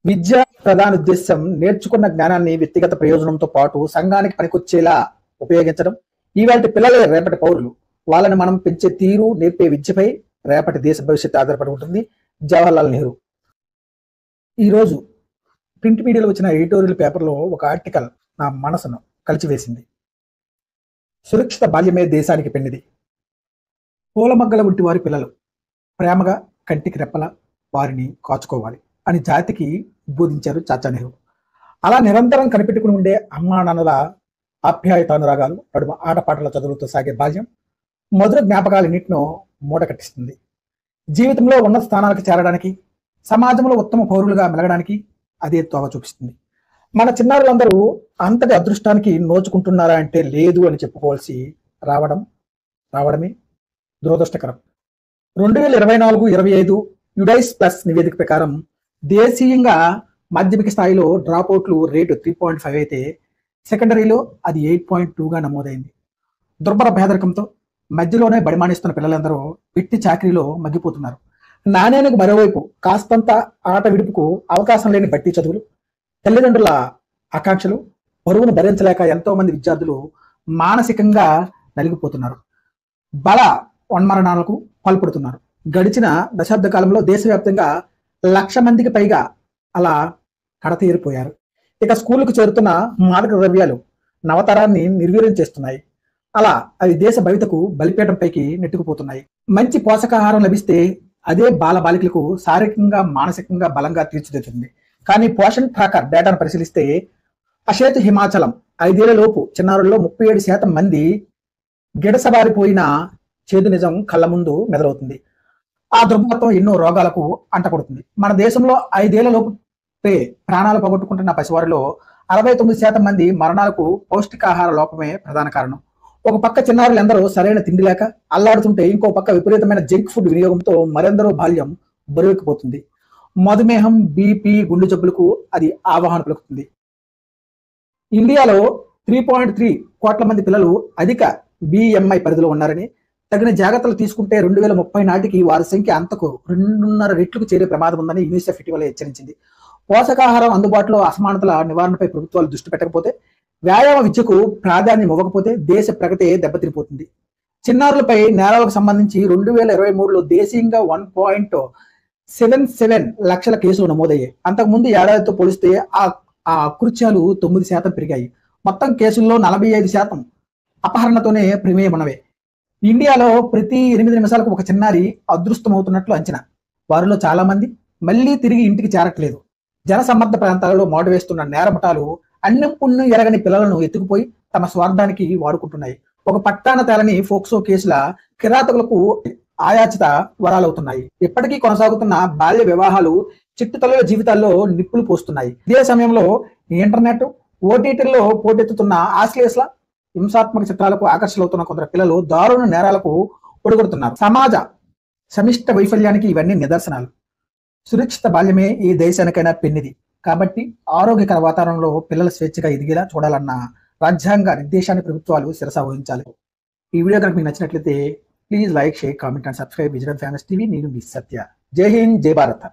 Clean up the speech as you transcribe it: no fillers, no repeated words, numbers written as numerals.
విద్య ప్రధాన ఉద్దేశం నేర్చుకున్న జ్ఞానాన్ని వ్యక్తిగత ప్రయోజనంతో పాటు సంఘానికి పనికొచ్చేలా ఉపయోగించడం. ఇవాళ పిల్లలే రేపటి పౌరులు. వాళ్ళని మనం పెంచే తీరు, నేర్పే విద్యపై రేపటి దేశ భవిష్యత్తు ఆధారపడి ఉంటుంది. జవహర్లాల్ నెహ్రూ. ఈరోజు ప్రింట్ మీడియాలో వచ్చిన ఎడిటోరియల్ పేపర్లో ఒక ఆర్టికల్ నా మనసును కలిచివేసింది. సురక్షిత బాల్యమే దేశానికి పెన్నిది. పూలమగ్గల వంటి వారి పిల్లలు ప్రేమగా కంటికి రెప్పల వారిని కాచుకోవాలి అని జాతికి ఉద్బోధించారు చాచా నెహ్రూ. అలా నిరంతరం కనిపెట్టుకుని ఉండే అమ్మా నాన్నల ఆప్యాయతానురాగాలు, నడుమ ఆటపాటల చదువులతో సాగే బాల్యం మధుర జ్ఞాపకాలన్నింటినో మూట కట్టిస్తుంది. జీవితంలో ఉన్నత స్థానాలకు చేరడానికి, సమాజంలో ఉత్తమ పౌరులుగా మెలగడానికి అదే తోవ చూపిస్తుంది. మన చిన్నారులందరూ అంతటి అదృష్టానికి నోచుకుంటున్నారా అంటే లేదు అని చెప్పుకోవాల్సి రావడమే దురదృష్టకరం. 2024-25 యుడైస్ ప్లస్ నివేదిక ప్రకారం దేశీయంగా మాధ్యమిక స్థాయిలో డ్రాప్అవుట్లు రేటు 3.5 అయితే సెకండరీలో అది 8.2గా నమోదైంది. దుర్భర పేదరికంతో మధ్యలోనే బడిమానిస్తున్న పిల్లలందరూ పెట్టి చాకరీలో మగ్గిపోతున్నారు. నాణ్యానికి మరోవైపు కాస్తంత ఆట విడుపుకు అవకాశం లేని బట్టి చదువులు, తల్లిదండ్రుల ఆకాంక్షలు, బరువును భరించలేక ఎంతో మంది విద్యార్థులు మానసికంగా నలిగిపోతున్నారు. బల వన్మరణాలకు పాల్పడుతున్నారు. గడిచిన దశాబ్ద కాలంలో దేశవ్యాప్తంగా 1,00,000 మందికి పైగా అలా కడతేరిపోయారు. ఇక స్కూళ్ళకు చేరుతున్న మాదక ద్రవ్యాలు నవతరాన్ని నిర్వీర్యం చేస్తున్నాయి. అలా అవి దేశ భవితకు బలిపీఠంపైకి నెట్టుకుపోతున్నాయి. మంచి పోషకాహారం లభిస్తే అదే బాలబాలికలకు శారీరకంగా, మానసికంగా బలంగా తీర్చిదిద్దుతుంది. కానీ పోషణ్ ట్రాకర్ డేటాను పరిశీలిస్తే అషేతు హిమాచలం 5 ఏళ్ల లోపు చిన్నారుల్లో 37% మంది గిడసబారిపోయిన చేదు నిజం కళ్ళ ముందు మెదలవుతుంది. ఆ దుర్మత్వం ఎన్నో రోగాలకు అంటకొడుతుంది. మన దేశంలో 5 ఏళ్ల లోపు ప్రాణాలు పోగొట్టుకుంటున్న పసివారిలో 69% మంది మరణాలకు పౌష్టికాహార లోపమే ప్రధాన కారణం. ఒక పక్క చిన్నారులు ఎందరో సరైన తిండి లేక అల్లాడుతుంటే, ఇంకో పక్క విపరీతమైన జంక్ ఫుడ్ వినియోగంతో మరెందరో బాల్యం బరువెక్కిపోతుంది. మధుమేహం, బీపీ, గుండె జబ్బులకు అది ఆవాహన పలుకుతుంది. ఇండియాలో 3.3 కోట్ల మంది పిల్లలు అధిక బిఎంఐ పరిధిలో ఉన్నారని, తగిన జాగ్రత్తలు తీసుకుంటే 2030 నాటికి వారి సంఖ్య అంతకు 2.5 రెట్లకు చేరే ప్రమాదం ఉందని యూనిసెఫ్ ఇటీవల హెచ్చరించింది. పోషకాహారం అందుబాటులో అసమానతల నివారణపై ప్రభుత్వాలు దృష్టి పెట్టకపోతే, వ్యాయామ విద్యకు ప్రాధాన్యం ఇవ్వకపోతే దేశ ప్రగతి దెబ్బతిరిపోతుంది. చిన్నారులపై నేరాలకు సంబంధించి 2023లో దేశీయంగా 1.77 లక్షల కేసులు నమోదయ్యాయి. అంతకుముందు ఏడాదితో పోలిస్తే ఆ అకృత్యాలు 9% పెరిగాయి. మొత్తం కేసుల్లో 45% అపహరణతోనే ప్రమేయం ఉన్నవే. ఇండియాలో ప్రతి 8 నిమిషాలకు ఒక చిన్నారి అదృష్టమవుతున్నట్లు అంచనా. వారిలో చాలా మంది మళ్ళీ తిరిగి ఇంటికి చేరట్లేదు. జనసమ్మర్ద ప్రాంతాలలో మోటవేస్తున్న నేరమటాలు అన్నం పుణ్యం ఎరగని పిల్లలను ఎత్తుకుపోయి తమ స్వార్థానికి వాడుకుంటున్నాయి. ఒక పట్టాన తేలని ఫోక్సో కేసుల కిరాతకులకు ఆయాచిత వరాలవుతున్నాయి. ఇప్పటికీ కొనసాగుతున్న బాల్య వివాహాలు చిట్టుతల్లుల జీవితాల్లో నిప్పులు పోస్తున్నాయి. ఇదే సమయంలో ఇంటర్నెట్, ఓటీటీల్లో పోటెత్తుతున్న ఆశ్లేషల హింసాత్మక చిత్రాలకు ఆకర్షితులవుతున్న కొందరు పిల్లలు దారుణ నేరాలకు ఒడిగొడుతున్నారు. సమాజ సమిష్ట వైఫల్యానికి ఇవన్నీ నిదర్శనాలు. సురక్షిత బాల్యమే ఈ దేశానికైనా పెన్నిది. కాబట్టి ఆరోగ్యకర వాతావరణంలో పిల్లల స్వేచ్ఛగా ఎదిగేలా చూడాలన్న రాజ్యాంగ నిర్దేశాన్ని ప్రభుత్వాలు శిరస వహించాలి. ఈ వీడియో కనుక మీకు నచ్చినట్లయితే please like, share, comment and subscribe vision families TV. నేను మీ సత్య. జై హింద్, జై భారత్.